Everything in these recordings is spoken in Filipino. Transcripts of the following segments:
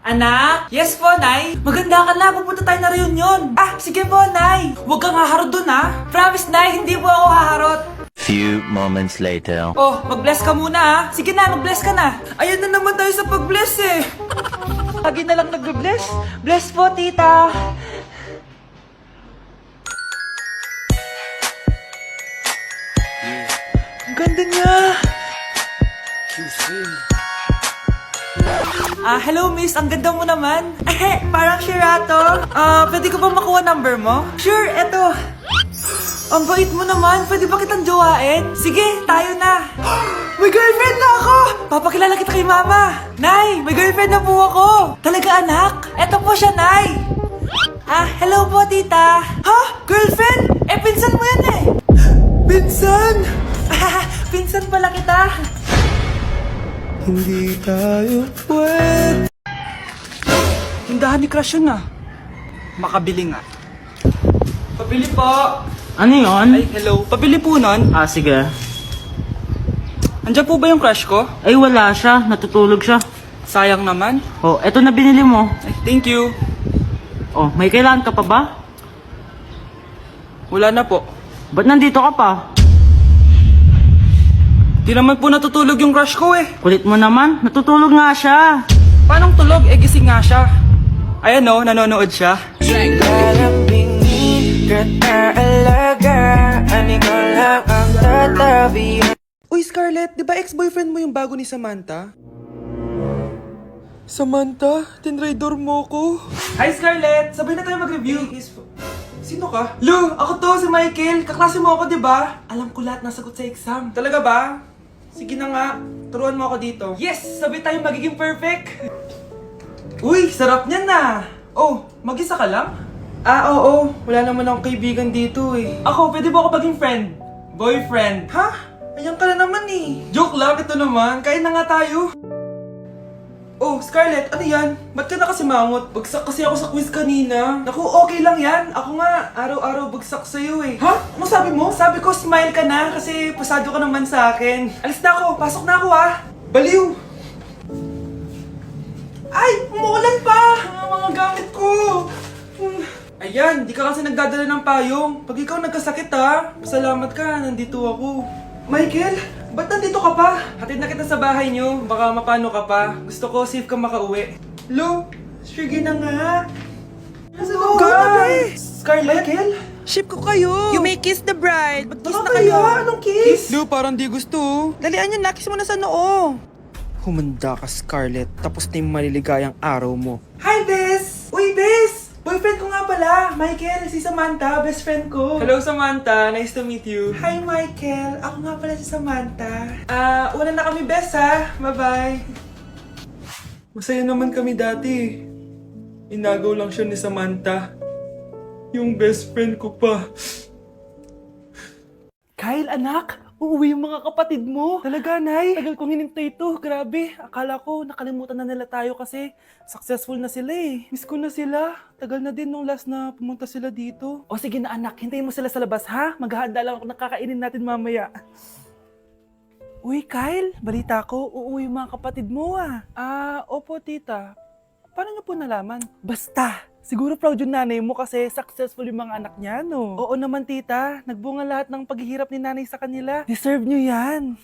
Anak? Yes po, Nay. Maganda ka na, pupunta tayo na reunion. Ah, sige po, Nay. Huwag kang haharot dun, ha? Promise, Nay, hindi po ako haharot. Few moments later. Oh, mag-bless ka muna, ha? Sige na, mag-bless ka na. Ayan na naman tayo sa pag-bless, eh. Lagi na lang nag-bless. Bless po, tita. Ang ganda niya. Hello miss, ang ganda mo naman. Parang Shirato. Pwede ko ba makuha number mo? Sure, eto. Ang bait mo naman, pwede ba kitang jowain? Sige, tayo na. May girlfriend na ako! Papakilala kita kay mama. Nay, may girlfriend na po ako. Talaga anak? Eto po siya, Nay. Hello po tita. Ha? Girlfriend? Pinsan mo yan eh. Pinsan? Pinsan pala kita. Hindi tayo pwede. Tindahan ni Crush yun Makabili nga. Pabili po. Ano yun? Ay, hello. Pabili po nun. Sige. Andiyan po ba yung crush ko? Ay, wala siya. Natutulog siya. Sayang naman. Oh, eto na binili mo. Ay, thank you. Oh, may kailangan ka pa ba? Wala na po. Ba't nandito ka pa? Di naman po natutulog yung crush ko eh. Kulit mo naman. Natutulog nga siya. Paanong tulog? Gising nga siya. Ayan o, nanonood siya. Uy Scarlett, di ba ex-boyfriend mo yung bago ni Samantha? Samantha, tinraidor mo ko. Hi Scarlett, sabay na tayo mag-review. Sino ka? Lou, ako to, si Michael. Kaklase mo ako, di ba? Alam ko lahat ng sagot sa exam. Talaga ba? Sige na nga, turuan mo ako dito. Yes! Sabay tayo magiging perfect! Uy, sarap niyan na! Oh, mag-isa ka lang? Oo. Wala naman akong kaibigan dito eh. Ako, pwede ba ako maging friend? Boyfriend? Ha? Ayan ka na naman eh. Joke lang, ito naman. Kain na nga tayo. Oh, Scarlett, ano yan? Ba't ka na kasi mangot? Bagsak kasi ako sa quiz kanina. Naku, okay lang yan. Ako nga, araw-araw bagsak sa'yo eh. Ha? Ano sabi mo? Sabi ko, smile ka na kasi pasado ka naman sa akin. Alis na ako, pasok na ako Baliw! Ay, umuulan pa! Ang mga gamit ko! Ayan, di ka kasi nagdadala ng payong. Pag ikaw nagkasakit pasalamat ka, nandito ako. Michael, ba't nandito ka pa? Hatid na kita sa bahay niyo, baka mapano ka pa. Gusto ko safe ka makauwi. Lo, sige na nga. Hello, guys! Scarlett? Michael? Ship ko kayo! You may kiss the bride! Mag-kiss na Baka kayo! kaya? Anong kiss? Lo, parang di gusto. Dalian nyo na, kiss mo na sa noo! Humanda ka, Scarlett. Tapos na yung maliligayang araw mo. Hi, Bes! Uy, Bes! Boyfriend ko nga pala, Michael, si Samantha, best friend ko. Hello, Samantha. Nice to meet you. Hi, Michael. Ako nga pala si Samantha. Una na kami, Bes, Bye-bye. Masaya naman kami dati. Inagaw lang siya ni Samantha. Yung best friend ko pa. Kyle, anak! Uuwi yung mga kapatid mo. Talaga, Nay? Tagal kong hinintay ito. Grabe. Akala ko nakalimutan na nila tayo kasi successful na sila eh. Miss ko na sila. Tagal na din nung last na pumunta sila dito. O sige na anak, hintayin mo sila sa labas ha? Maghahanda lang ako ng kakainin natin mamaya. Uy, Kyle, balita ko, uuwi yung mga kapatid mo opo tita. Paano niyo po nalaman? Basta! Siguro proud yung nanay mo kasi successful yung mga anak niya, no? Oo naman, tita. Nagbunga lahat ng paghihirap ni nanay sa kanila. Deserve nyo yan.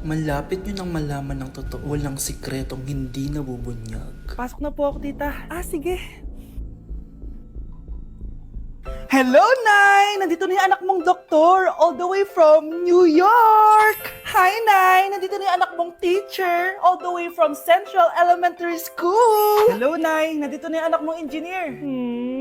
Malapit nyo nang malaman ng totoo walang sikretong hindi nabubunyag. Pasok na po ako, tita. Sige. Hello, Nay! Nandito na yung anak mong doktor all the way from New York! Hi, Nay! Nandito na yung anak mong teacher all the way from Central Elementary School! Hello, Nay! Nandito na yung anak mong engineer!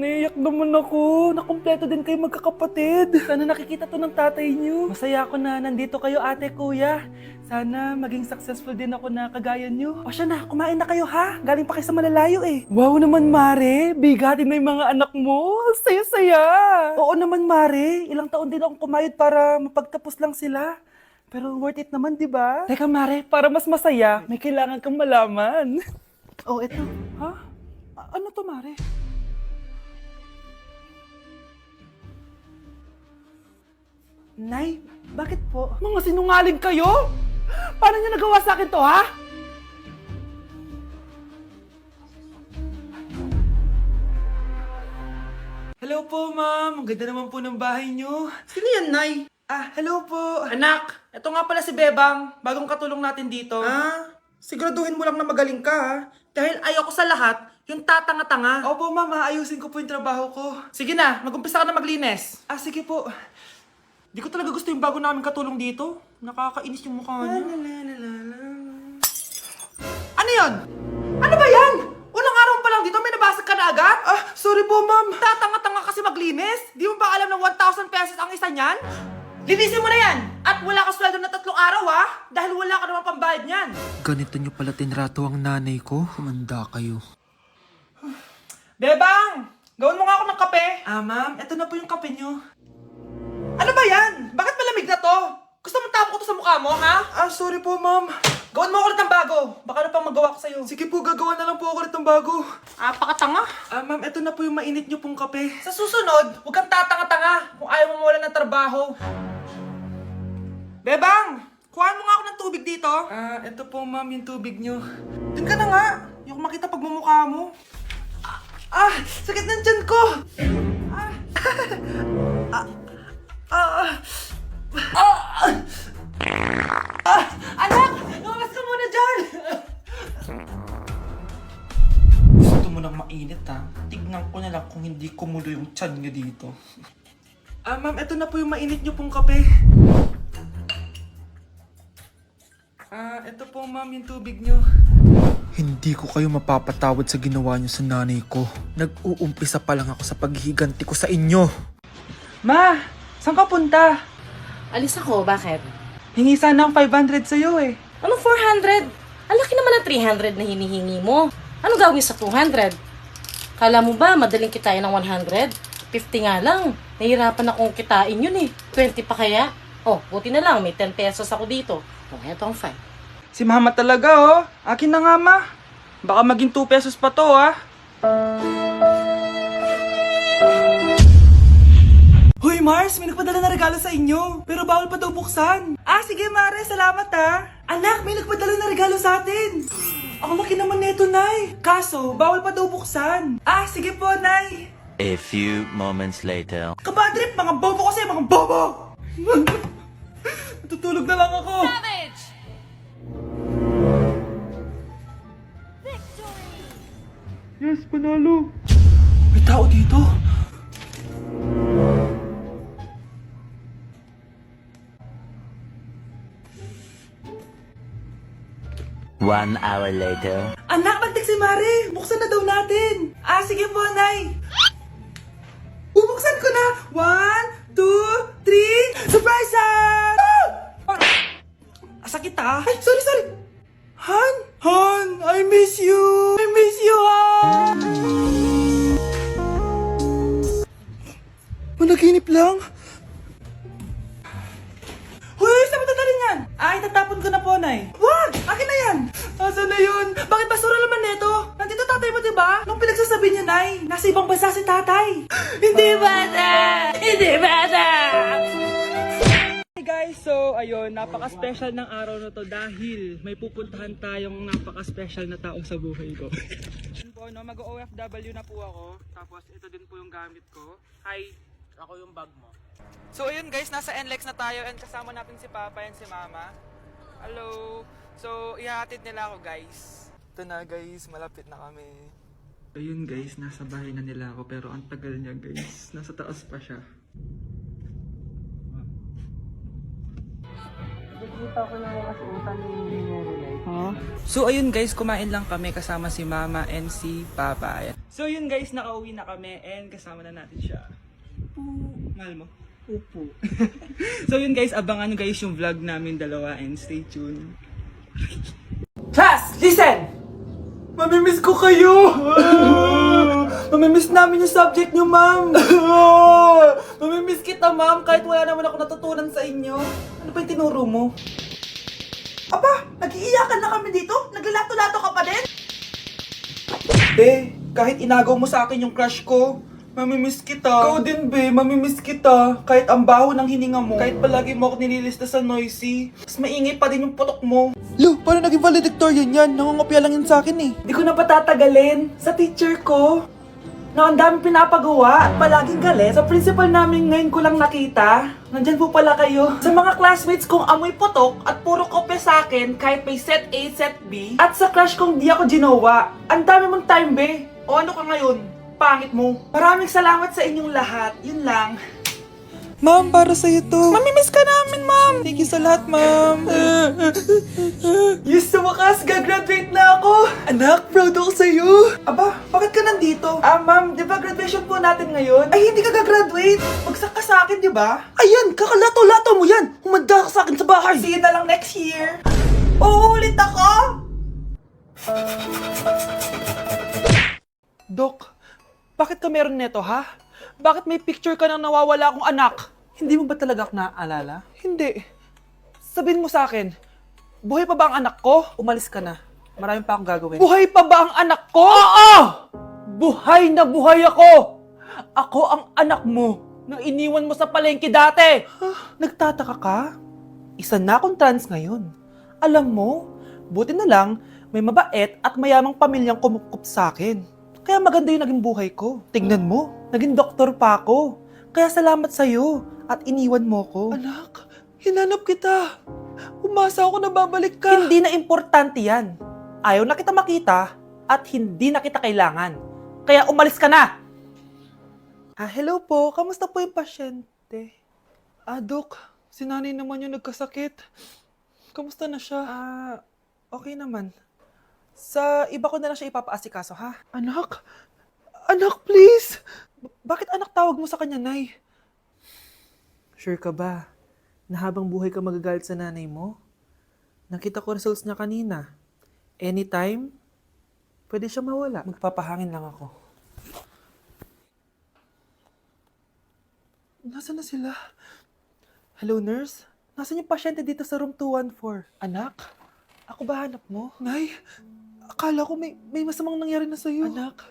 Naiyak naman ako. Nakumpleto din kayo magkakapatid. Sana nakikita to ng tatay niyo. Masaya ako na nandito kayo, ate, kuya. Sana maging successful din ako na kagaya niyo. O siya na, kumain na kayo ha? Galing pa kayo sa malalayo eh. Wow naman, Mare. Bigatin na yung mga anak mo. Saya-saya. Oo naman, Mare. Ilang taon din akong kumayod para mapagtapos lang sila. Pero worth it naman, di ba? Teka, Mare, para mas masaya, may kailangan kang malaman. Oh, eto. Ha? Ano to, Mare? Nay, bakit po? Mga sinungaling kayo? Paano niyo nagawa sa akin to, ha? hello po, ma'am. Ang ganda naman po ng bahay niyo. Sino yan, Nay? Hello po. Anak, ito nga pala si Bebang. Bagong katulong natin dito. Siguraduhin mo lang na magaling ka, ha? Dahil ayoko sa lahat, yung tatanga-tanga. Opo, ma'am. Ayusin ko po yung trabaho ko. Sige na, mag-umpisa ka na maglinis. Sige po. Di ko talaga gusto yung bago namin katulong dito. Nakakainis yung mukha niya. Ano yun? Ano ba yan? Unang araw pa lang dito, may nabasag ka na agad? Sorry po, ma'am. Tatanga-tanga kasi maglinis? Di mo ba alam na 1,000 pesos ang isa niyan? Linisin mo na yan! At wala ka sweldo na 3 araw, ha? Dahil wala ka naman pambayad niyan. Ganito nyo pala tinrato ang nanay ko. Kumanda kayo. Bebang! Gawin mo nga ako ng kape. Ma'am, ito na po yung kape niyo. Ano ba yan? Bakit malamig na to? Gusto mo tapo ko to sa mukha mo, ha? Sorry po, ma'am. Gawin mo ako ulit ng bago. Baka na pang magawa ko sa'yo. Sige po, gagawa na lang po ako ulit ng bago. Pakatanga. Ma'am, ito na po yung mainit niyo pong kape. Sa susunod, huwag kang tatanga-tanga kung ayaw mo mawala ng trabaho. Bebang! Kuhaan mo nga ako ng tubig dito. Ito po, ma'am, yung tubig niyo. Doon ka na nga. Yung makita pagmumukha mo. Sakit ng tiyan ko! Anak! Lumabas ka muna dyan! Gusto mo nang mainit ha? Tignan ko na lang kung hindi kumulo yung tiyan nyo dito. Ma'am, ito na po yung mainit niyo pong kape. Ito po, ma'am, yung tubig niyo. Hindi ko kayo mapapatawad sa ginawa nyo sa nanay ko. Nag-uumpisa pa lang ako sa paghihiganti ko sa inyo. Ma, saan ka punta? Alis ako, bakit? Hingi sana ng 500 sa'yo eh. Ano 400? Ang laki naman ng 300 na hinihingi mo. Ano gawin sa 200? Kala mo ba madaling kitain ng 100? 50 nga lang. Nahihirapan akong kitain yun eh. 20 pa kaya? Oh, buti na lang, may 10 pesos ako dito. Oh, eto ang 5. Si mama talaga, oh. Akin na nga, ma. Baka maging 2 pesos pa to, ah. Hoy, Mars, may nagpadala na regalo sa inyo. Pero bawal pa daw buksan. Sige, Mare. Salamat, ha. Anak, may nagpadala na regalo sa atin. Ang laki naman neto, Nay. Kaso, bawal pa daw buksan. Sige po, Nay. A few moments later. Kabadrip, mga bobo kasi, mga bobo! Natutulog na lang ako. Yes, panalo. May tao dito. One hour later. Anak, nagtik si Mare. Buksan na daw natin. Sige po, Nay. Bubuksan ko na. 1, 2, 3. Surprise! Sakit Ay, sorry. Han, I miss you. Han. Managinip lang. Hoy, saan mo dadalhin yan? Itatapon ko na po, Nay. Wag! Akin na yan! Asan na yun? Bakit basura naman neto? Nandito tatay mo, diba? Nung pinagsasabi niya, Nay, nasa ibang bansa si tatay. Hindi bata! Hey guys, so ayun, napaka-special ng araw na to dahil may pupuntahan tayong napaka-special na tao sa buhay ko. Yun po, no, mag-OFW na po ako. Tapos ito din po yung gamit ko. Hi! Ako yung bag mo. So ayun guys, nasa NLEX na tayo and kasama natin si Papa and si Mama. Hello! So ihahatid nila ako guys. Ito na guys, malapit na kami. Ayun guys, nasa bahay na nila ako pero ang tagal niya guys. Nasa taas pa siya. So ayun guys, kumain lang kami kasama si Mama and si Papa. So yun guys, nakauwi na kami and kasama na natin siya. Mahal mo? Upo. So yun guys, abangan guys yung vlog namin dalawa and stay tuned. Class, listen! Mamimiss ko kayo! Mamimiss namin yung subject nyo, ma'am! Mamimiss kita, ma'am, kahit wala naman ako natutunan sa inyo. Ano ba yung tinuro mo? Aba, nag-iiyakan na kami dito? Naglalato-lato ka pa din? Be, kahit inagaw mo sa akin yung crush ko, mamimiss kita. Ikaw din, be, mamimiss kita. Kahit ang baho ng hininga mo, kahit palagi mo ako nililista sa noisy, mas maingay pa din yung putok mo. Lo, paano naging valedictorian yan? Nangungopia lang yun sa akin eh. Di ko na patatagalin. Sa teacher ko. na ang daming pinapagawa at palaging galit. Sa principal namin ngayon ko lang nakita. Nandyan po pala kayo. Sa mga classmates kong amoy putok at puro kopya sa akin kahit may set A, set B. At sa crush kong di ako ginawa. Ang dami mong time, be. O ano ka ngayon? Pangit mo. Maraming salamat sa inyong lahat. Yun lang. Ma'am, para sa'yo to. Mamimiss ka namin, ma'am. Thank you sa lahat, ma'am. Yes, sa wakas, gagraduate na ako! Anak, proud ako sa'yo! Aba, bakit ka nandito? Ma'am, di ba graduation po natin ngayon? Ay, hindi ka gagraduate! Bagsak ka sa akin, di ba? Ayan, kakalato-lato mo yan! Humanda ka sa akin sa bahay! See you na lang next year! Uulit ako! Dok, bakit ka meron neto, ha? Bakit may picture ka ng nawawala akong anak? Hindi mo ba talaga ako naaalala? Hindi. Sabihin mo sa akin, buhay pa ba ang anak ko? Umalis ka na. Marami pa akong gagawin. Buhay pa ba ang anak ko? Oo! Buhay na buhay ako! Ako ang anak mo na iniwan mo sa palengke dati! Nagtataka ka? Isa na akong trans ngayon. Alam mo, buti na lang may mabait at mayamang pamilyang kumukup sa akin. Kaya maganda yung naging buhay ko. Tingnan mo, naging doktor pa ako. Kaya salamat sa'yo at iniwan mo ko. Anak, hinanap kita. Umasa ako na babalik ka. Hindi na importante yan. Ayaw na kita makita at hindi na kita kailangan. Kaya umalis ka na! Hello po. Kamusta po yung pasyente? Dok, si nanay naman yung nagkasakit. Kamusta na siya? Okay naman. Sa iba ko na lang siya ipapaasikaso, ha? Anak? Anak, please! Bakit anak tawag mo sa kanya, Nay? Sure ka ba na habang buhay ka magagalit sa nanay mo? Nakita ko results niya kanina. Anytime, pwede siya mawala. Magpapahangin lang ako. Nasaan na sila? Hello, nurse? Nasaan yung pasyente dito sa room 214? Anak? Ako ba hanap mo? Nay, akala ko may masamang nangyari na sa'yo. Anak,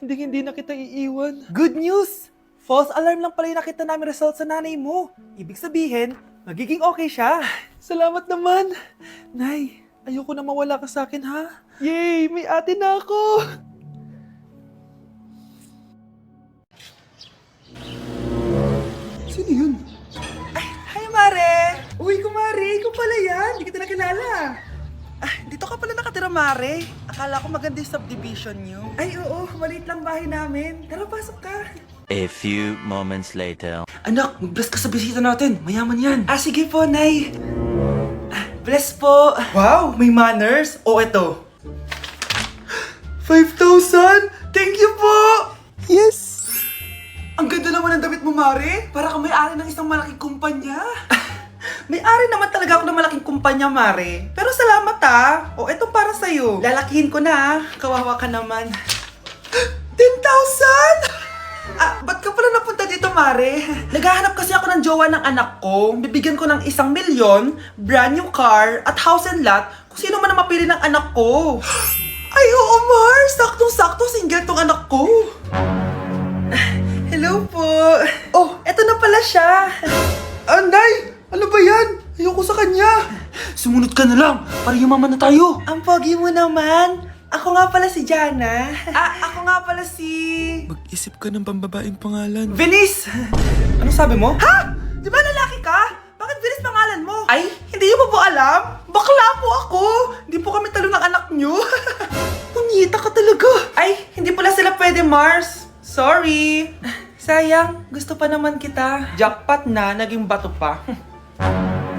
hindi na kita iiwan. Good news! False alarm lang pala yung nakita namin result sa nanay mo. Ibig sabihin, magiging okay siya. Salamat naman. Nay, ayoko na mawala ka sa akin, ha? Yay! May ate na ako! Sino yun? Hi, Mare! Uy, kumare! Ikaw pala yan! Hindi kita nakilala. Dito ka pala nakatira, Mare. Akala ko maganda yung subdivision niyo. Ay, oo. Maliit lang bahay namin. Tara, pasok ka. A few moments later. Anak, mag-bless ka sa bisita natin. Mayaman yan. Sige po, Nay. Bless po. Wow, may manners. O, eto. 5,000! Thank you po! Yes! Ang ganda naman ng damit mo, Mare. Para ka may-ari ng isang malaking kumpanya. May-ari naman talaga ako ng malaking kumpanya, Mare. Pero salamat, O, eto para sa'yo. Lalakihin ko na, Kawawa ka naman. 10,000! Ba't ka pala napunta dito, Mare? Naghahanap kasi ako ng jowa ng anak ko. Bibigyan ko ng 1 milyon, brand new car, at house and lot kung sino man ang mapili ng anak ko. Ay, oo, Mar! Saktong-sakto, single tong anak ko. Hello po. Oh, eto na pala siya. Anday! Ano ba yan? Ayoko sa kanya. Sumunod ka na lang, para yumaman na tayo. Ang pogi mo naman. Ako nga pala si Jana. Ako nga pala si... Mag-isip ka ng pambabaeng pangalan. Venice! Ano sabi mo? Ha? Di ba lalaki ka? Bakit Venice pangalan mo? Ay, hindi mo po alam? Bakla po ako. Hindi po kami talo ng anak nyo. Punyita ka talaga. Ay, hindi pala sila pwede, Mars. Sorry. Sayang, gusto pa naman kita. Jackpot na, naging bato pa.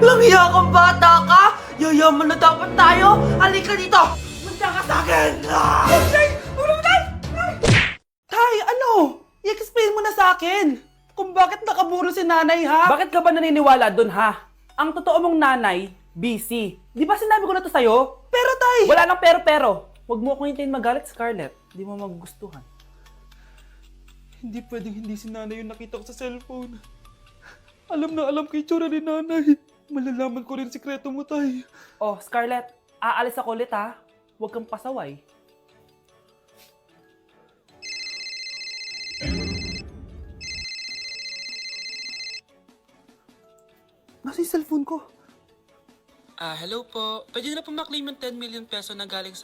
Walang hiya kang bata ka! Yayaman na dapat tayo! Halika dito! Punta ka sa akin! Tay, ano? I-explain mo na sa akin! Kung bakit nakaburo si nanay, ha? Bakit ka ba naniniwala dun, ha? Ang totoo mong nanay, busy. Di ba sinabi ko na to sa'yo? Pero, tay! Wala nang pero. Huwag mo akong hintayin magalit, Scarlett. Di mo magugustuhan. Hindi pwedeng hindi si nanay yung nakita ko sa cellphone. Alam na alam kay tsura ni nanay. Malalaman ko rin sikreto mo, tay. Oh, Scarlett, aalis ako ulit, ha? Huwag kang pasaway. Nasa yung cellphone ko? Hello po. Pwede na po maklaim yung 10 million peso na galing sa